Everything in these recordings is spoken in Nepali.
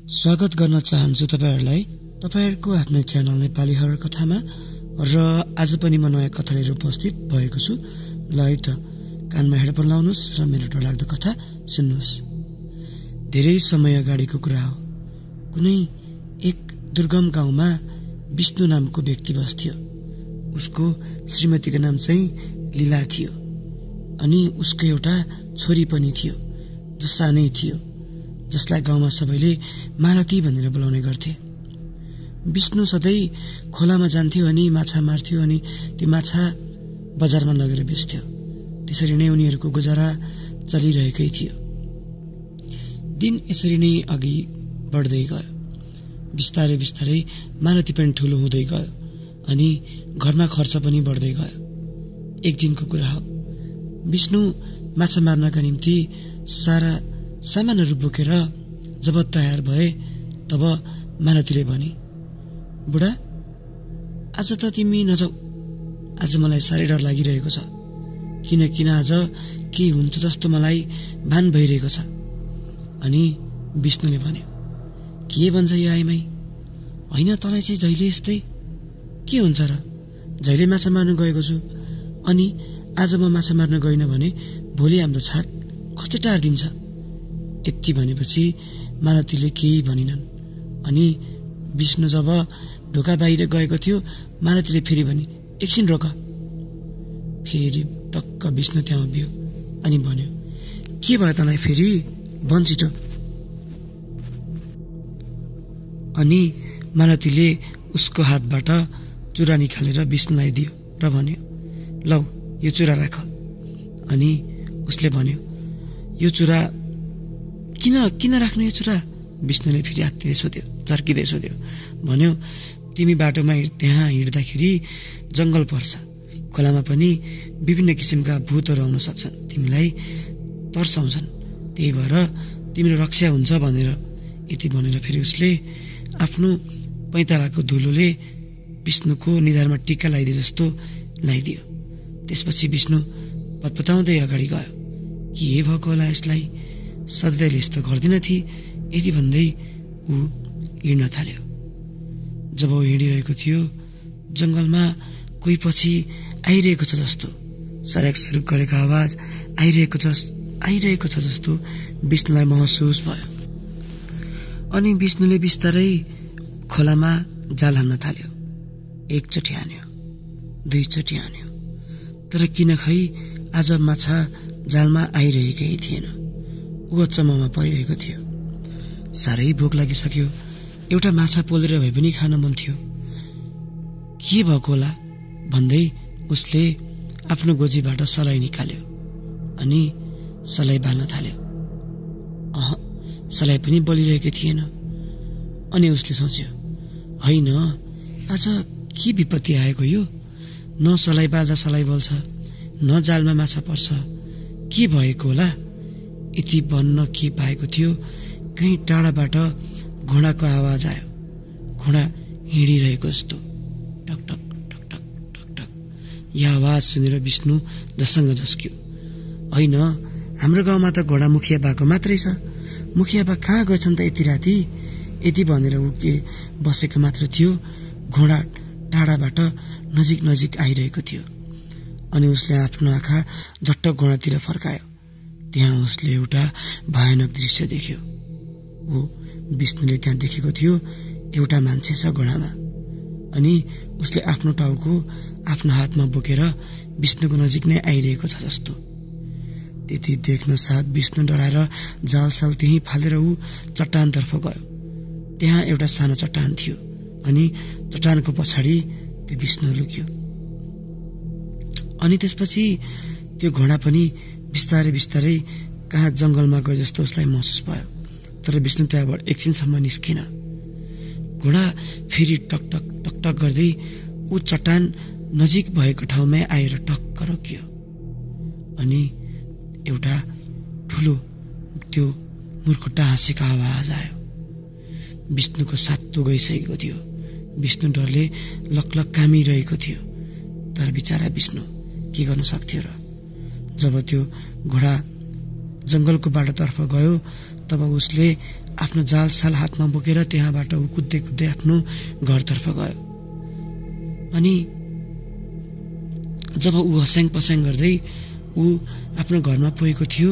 स्वागत गर्न चाहन्छु तपाईहरुलाई तपाईहरुको आफ्नो च्यानल नेपाली हरर कथामा र आज पनि म नयाँ कथा लिएर उपस्थित भएको छु। ल है त कानमा हेडफोन लाउनुस् र मेरो डरलाग्दो कथा सुन्नुस्। धेरै समय अगाडिको कुरा हो। कुनै एक दुर्गम गाउँमा विष्णु नामको व्यक्ति बस्थ्यो। उसको श्रीमतीको नाम चाहिँ लीला थियो अनि उसको एउटा छोरी पनि थियो जो सानै थियो, जसलाई गाउँमा सबैले मालती भनेर बोलाउने गर्थे। विष्णु सधैँ खोलामा जान्थ्यो अनि माछा मार्थ्यो अनि त्यो माछा बजारमा लगेर बेच्थ्यो। त्यसरी नै उनीहरूको गुजारा चलिरहेकै थियो। दिन यसरी नै अघि बढ्दै गयो। बिस्तारै बिस्तारै मालती पनि ठुलो हुँदै गयो अनि घरमा खर्च पनि बढ्दै गयो। एक दिनको कुरा हो, विष्णु माछा मार्नका निम्ति सारा सामानहरू बोकेर जब तयार भए तब मालतीले भने, बुढा आज त तिमी नजाऊ, आज मलाई साह्रै डर लागिरहेको छ, किन आज के हुन्छ जस्तो मलाई भान भइरहेको छ। अनि विष्णुले भन्यो, के भन्छ यो आइमाई, होइन तँलाई चाहिँ जहिले यस्तै के हुन्छ र? जहिले माछा मार्न गएको छु अनि आज म माछा मार्न गइन भने भोलि हाम्रो छाक कस्तो टार्दिन्छ। यति भनेपछि मालतीले केही भनिनन्। अनि विष्णु जब ढोका बाहिर गएको थियो, मालतीले फेरि भने, एकछिन रोक। फेरि टक्क विष्णु त्यहाँ उभियो अनि भन्यो, के भयो तँलाई फेरि, भन छिटो। अनि मालतीले उसको हातबाट चुरा निकालेर विष्णुलाई दियो र भन्यो, लौ यो चुरा राख। अनि उसले भन्यो, यो चुरा किन राख्नु यो चुरा? विष्णुले फेरि आत्तिँदै सोध्यो, झर्किँदै सोध्यो। भन्यो, तिमी बाटोमा त्यहाँ हिँड्दाखेरि जङ्गल पर्छ, खोलामा पनि विभिन्न किसिमका भूतहरू आउन सक्छन्, तिमीलाई तर्साउँछन्, त्यही भएर तिम्रो रक्षा हुन्छ भनेर। यति भनेर फेरि उसले आफ्नो पैतालाको धुलोले विष्णुको निधारमा टिका लगाइदिए जस्तो लगाइदियो। त्यसपछि विष्णु पतपताउँदै अगाडि गयो। के भएको होला यसलाई, सधैँले यस्तो गर्दिन थिए। यति भन्दै ऊ हिँड्न थाल्यो। जब ऊ हिँडिरहेको थियो, जङ्गलमा कोही पछि आइरहेको छ जस्तो, सडक सुरुक गरेको आवाज आइरहेको छ जस्तो विष्णुलाई महसुस भयो। अनि विष्णुले बिस्तारै खोलामा जाल हान्न थाल्यो। एकचोटि हान्यो, दुईचोटि हान्यो, तर किन खै आज माछा जालमा आइरहेकै थिएन। ऊ अचम्ममा परिरहेको थियो। साह्रै भोक लागिसक्यो, एउटा माछा पोलेर भए पनि खान मन थियो। के भएको होला भन्दै उसले आफ्नो गोजीबाट सलाई निकाल्यो अनि सलाई बाल्न थाल्यो। सलाई पनि बलिरहेकै थिएन। अनि उसले सोच्यो, होइन आज के विपत्ति आएको यो, न सलाई बाल्दा सलाई बल्छ, न जालमा माछा पर्छ, के भएको होला? यति भन्न के पाएको थियो, कहीँ टाढाबाट घोडाको आवाज आयो। घोडा हिँडिरहेको जस्तो, टक टक टक टक टक टक। यो आवाज सुनेर विष्णु झसङ्ग झस्क्यो। होइन, हाम्रो गाउँमा त घोडा मुखिया बाको मात्रै छ, मुखिया बा कहाँ गएछन् त यति राति? यति भनेर ऊ के बसेको मात्र थियो, घोडा टाढाबाट नजिक आइरहेको थियो। अनि उसले आफ्नो आँखा झट्ट घोडातिर फर्कायो। त्यहाँ उसले एउटा भयानक दृश्य देख्यो। ऊ विष्णुले त्यहाँ देखेको थियो, एउटा मान्छे छ घोडामा अनि उसले आफ्नो टाउको आफ्नो हातमा बोकेर विष्णुको नजिक नै आइरहेको छ जस्तो। त्यति देख्न साथ विष्णु डराएर जालसाल त्यही फालेर ऊ चट्टानतर्फ गयो। त्यहाँ एउटा सानो चट्टान थियो अनि चट्टानको पछाडि त्यो विष्णु लुक्यो। अनि त्यसपछि त्यो घोडा पनि बिस्तारै कहाँ जङ्गलमा गए जस्तो उसलाई महसुस भयो। तर विष्णु त्यहाँबाट एकछिनसम्म निस्किन। घोडा फेरि टक टक टक टक गर्दै ऊ चट्टान नजिक भएको ठाउँमै आएर टक्क रोकियो। अनि एउटा ठुलो त्यो मुर्खुट्टा हाँसेको आवाज आयो। विष्णुको सातो गइसकेको थियो। विष्णु डरले लकलक कामिरहेको थियो। तर बिचारा विष्णु के गर्न सक्थ्यो र? जब त्यो घोडा जङ्गलको बाटोतर्फ गयो तब उसले आफ्नो जालसाल हातमा बोकेर त्यहाँबाट ऊ कुद्दै कुद्दै आफ्नो घरतर्फ गयो। अनि जब ऊ हस्याङ पस्याङ गर्दै ऊ आफ्नो घरमा पुगेको थियो,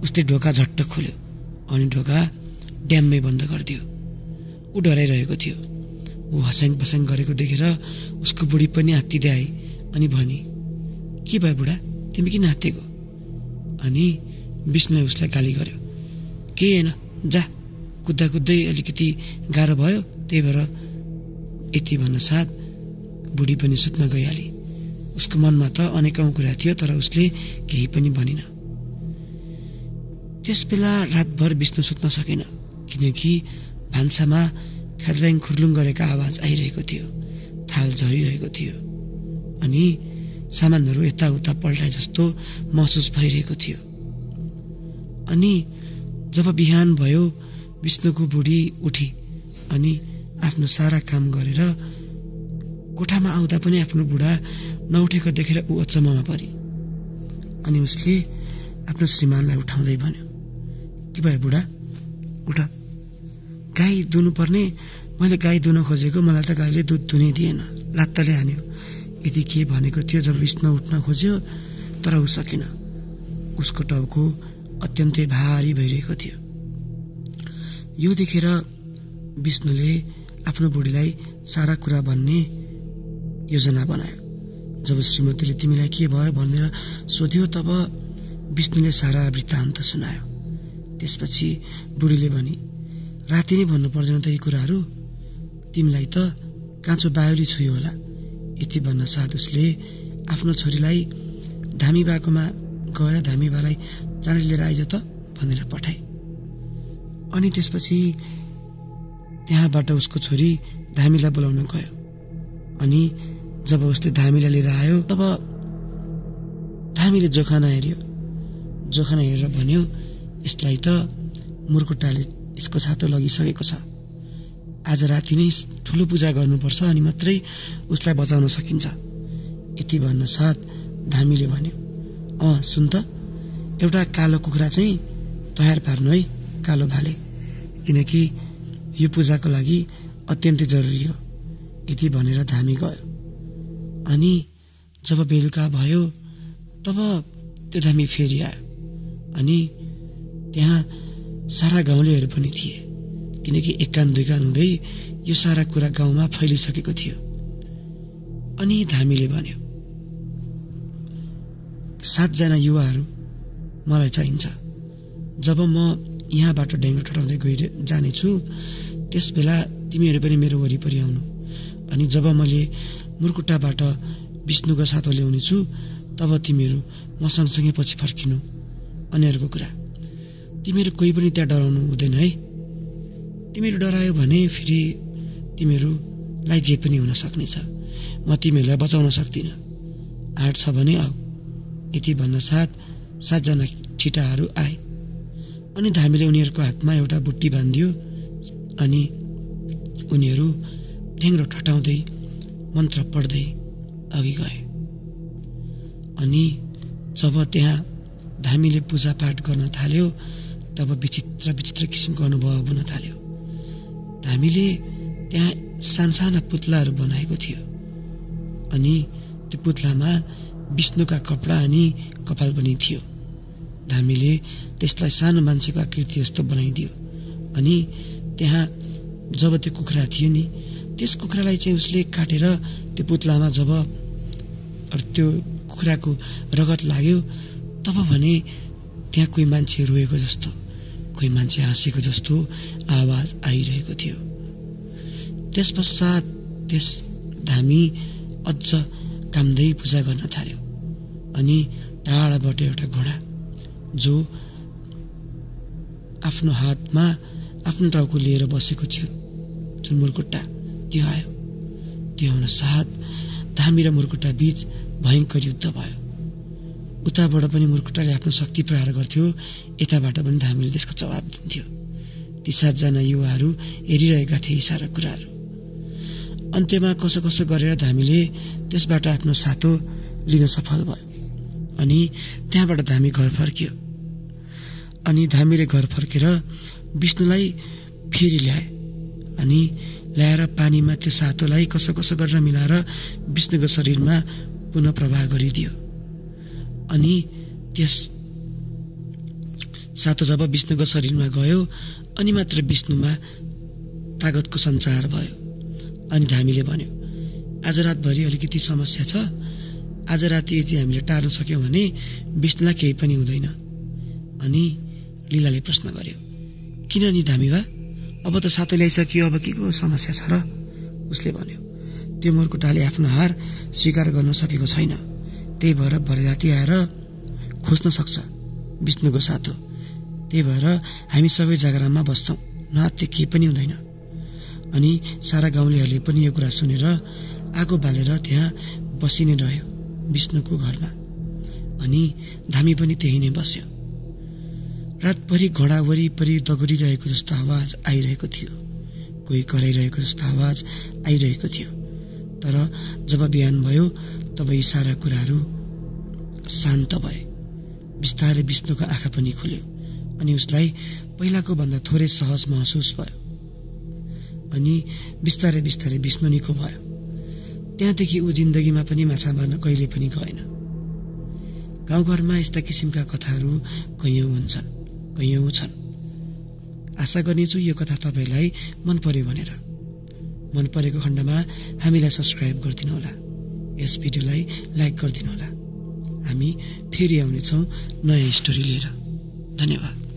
उसले ढोका झट्ट खोल्यो अनि ढोका ड्याम्मै बन्द गरिदियो। ऊ डराइरहेको थियो। ऊ हस्याङ पस्याङ गरेको देखेर उसको बुढी पनि आत्तिँदै आई अनि भनी, के भयो बुढा, तिमी किन आत्तिएको? अनि विष्णुले उसलाई गाली गर्यो, केही होइन, जा, कुद्दा कुद्दै अलिकति गाह्रो भयो, त्यही भएर। यति भन्न साथ बुढी पनि सुत्न गइहाली। उसको मनमा त अनेकौं कुरा थियो, तर उसले केही पनि भनिन। त्यस बेला रातभर विष्णु सुत्न सकेन, किनकि भान्सामा ख्यार्ल्याङ खुर्लुङ गरेका आवाज आइरहेको थियो, थाल झरिरहेको थियो अनि सामानहरू यताउता पल्टाए जस्तो महसुस भइरहेको थियो। अनि जब बिहान भयो, विष्णुको बुढी उठी अनि आफ्नो सारा काम गरेर कोठामा आउँदा पनि आफ्नो बुढा नउठेको देखेर ऊ अचम्ममा परी। अनि उसले आफ्नो श्रीमानलाई उठाउँदै भन्यो, के भयो बुढा, उठ, गाई दुनु पर्ने, मैले गाई दुन खोजेको, मलाई त गाईले दुध दुनै दिएन, लात्ताले हान्यो। यति के भनेको थियो जब विष्णु उठ्न खोज्यो, तर ऊ सकेन। उसको टाउको अत्यन्तै भारी भइरहेको थियो। यो देखेर विष्णुले आफ्नो बुढीलाई सारा कुरा भन्ने योजना बनायो। जब श्रीमतीले तिमीलाई के भयो भनेर सोध्यो, तब विष्णुले सारा वृत्तान्त सुनायो। त्यसपछि बुढीले भनी, राति नै भन्नु पर्दैन त यी कुराहरू, तिमीलाई त काँचो बायोली छुयो होला। यति भन्न साथ उसले आफ्नो छोरीलाई धामी बाकोमा गएर धामी बालाई चाँडै लिएर आइज त भनेर पठाए। अनि त्यसपछि त्यहाँबाट उसको छोरी धामीलाई बोलाउन गयो। अनि जब उसले धामीलाई लिएर आयो, तब धामीले जोखाना हेऱ्यो। जोखाना हेरेर भन्यो, यसलाई त मुर्कुट्टाले यसको छातो लगिसकेको छ, आज राति नै ठुलो पूजा गर्नुपर्छ अनि मात्रै उसलाई बचाउन सकिन्छ। यति भन्न साथ धामीले भन्यो, सुन त, एउटा कालो कुखुरा चाहिँ तयार पार्नु है, कालो भाले, किनकि यो पूजाको लागि अत्यन्तै जरुरी हो। यति भनेर धामी गयो। अनि जब बेलुका भयो, तब त्यो धामी फेरि आयो। अनि त्यहाँ सारा गाउँलेहरू पनि थिए, किनकि एक कान दुई कान हुँदै यो सारा कुरा गाउँमा फैलिसकेको थियो। अनि धामीले भन्यो, 7 जना युवाहरू मलाई चाहिन्छ। जब म यहाँबाट ढेङ्ग्रो ठटाउँदै जानेछु, त्यस बेला तिमीहरू पनि मेरो वरिपरि आउनु। अनि जब मैले मुर्कुट्टाबाट विष्णुको सातो ल्याउने छु, तब तिमीहरू म सँगसँगै पछि फर्किनु। अनि अर्को कुरा, तिमीहरू कोही पनि त्यहाँ डराउनु हुँदैन है। तिमीहरू डरायो भने फेरि तिमीहरूलाई जे पनि हुन सक्नेछ, म तिमीहरूलाई बचाउन सक्दिनँ। आँट छ भने आऊ। यति भन्न साथ 7 जना ठिटाहरू आए। अनि धामीले उनीहरूको हातमा एउटा बुट्टी बाँधियो अनि उनीहरू ढेङ्ग्रो ठटाउँदै मन्त्र पढ्दै अघि गए। अनि जब त्यहाँ धामीले पूजापाठ गर्न थाल्यो, तब विचित्र विचित्र किसिमको अनुभव हुन थाल्यो। धामीले त्यहाँ सानसाना पुतलाहरू बनाएको थियो। अनि त्यो पुतलामा विष्णुका कपडा अनि कपाल पनि थियो। धामीले त्यसलाई सानो मान्छेको आकृति जस्तो बनाइदियो। अनि त्यहाँ जब त्यो कुखुरा थियो नि, त्यस कुखुरालाई चाहिँ उसले काटेर त्यो पुतलामा जब त्यो कुखुराको रगत लाग्यो, तब भने त्यहाँ कोही मान्छे रोएको जस्तो, कोही मान्छे हाँसेको जस्तो आवाज आइरहेको थियो। त्यस पश्चात त्यस धामी अझ कामदै पूजा गर्न थाल्यो। अनि टाढाबाट एउटा घोडा जो आफ्नो हातमा आफ्नो टाउको लिएर बसेको थियो, जुन मुर्कुट्टा, त्यो आयो। त्यो आउन साथ धामी र मुर्कुट्टा बीच भयङ्कर युद्ध भयो। उताबाट पनि मुर्कुट्टाले आफ्नो शक्ति प्रहार गर्थ्यो, यताबाट पनि धामीले त्यसको जवाब दिन्थ्यो। ती 7 जना युवाहरू हेरिरहेका थिए यी सारा कुराहरू। अन्त्यमा कसो कसो गरेर धामीले त्यसबाट आफ्नो सातो लिन सफल भयो। अनि त्यहाँबाट धामी घर फर्कियो। अनि धामीले घर फर्केर विष्णुलाई फेरि ल्याए अनि ल्याएर पानीमा त्यो सातोलाई कसो कसो गरेर मिलाएर विष्णुको शरीरमा पुनः प्रवाह गरिदियो। अनि त्यस सातो जब विष्णुको शरीरमा गयो अनि मात्र विष्णुमा तागतको सञ्चार भयो। अनि धामीले भन्यो, आज रातभरि अलिकति समस्या छ, आज राति यदि हामीले टार्न सक्यौँ भने विष्णुलाई केही पनि हुँदैन। अनि लीलाले प्रश्न गर्यो, किन नि धामी बा, अब त सातो ल्याइसकियो, अब के को समस्या छ र? उसले भन्यो, त्यो मुर्कुटाले आफ्नो हार स्वीकार गर्न सकेको छैन, त्यही भएर भरे राति आएर खोज्न सक्छ विष्णुको सातो। त्यही भएर हामी सबै जागराममा बस्छौँ, नहात्ते केही पनि हुँदैन। अनि सारा गाउँलेहरूले पनि यो कुरा सुनेर आगो बालेर त्यहाँ बसिने रह्यो विष्णुको घरमा। अनि धामी पनि त्यही नै बस्यो। रातभरि घोडा वरिपरि दगुरिरहेको जस्तो आवाज आइरहेको थियो, कोही कराइरहेको जस्तो आवाज आइरहेको थियो। तर जब बिहान भयो तब यी सारा कुराहरू शान्त भए। बिस्तारै विष्णुको आँखा पनि खुल्यो अनि उसलाई पहिलाको भन्दा थोरै सहज महसुस भयो। अनि बिस्तारै बिस्तारै विष्णु निको भयो। त्यहाँदेखि ऊ जिन्दगीमा पनि माछा मार्न कहिले पनि गएन। गाउँघरमा यस्ता किसिमका कथाहरू कैयौँ हुन्छन्, कैयौँ छन्। आशा गर्नेछु यो कथा तपाईँलाई मन पर्यो भनेर। मन परेको खण्डमा हामीलाई सब्सक्राइब गरिदिनुहोला, यस भिडियोलाई लाइक गरिदिनुहोला। हामी फेरि आउनेछौँ नयाँ स्टोरी लिएर। धन्यवाद।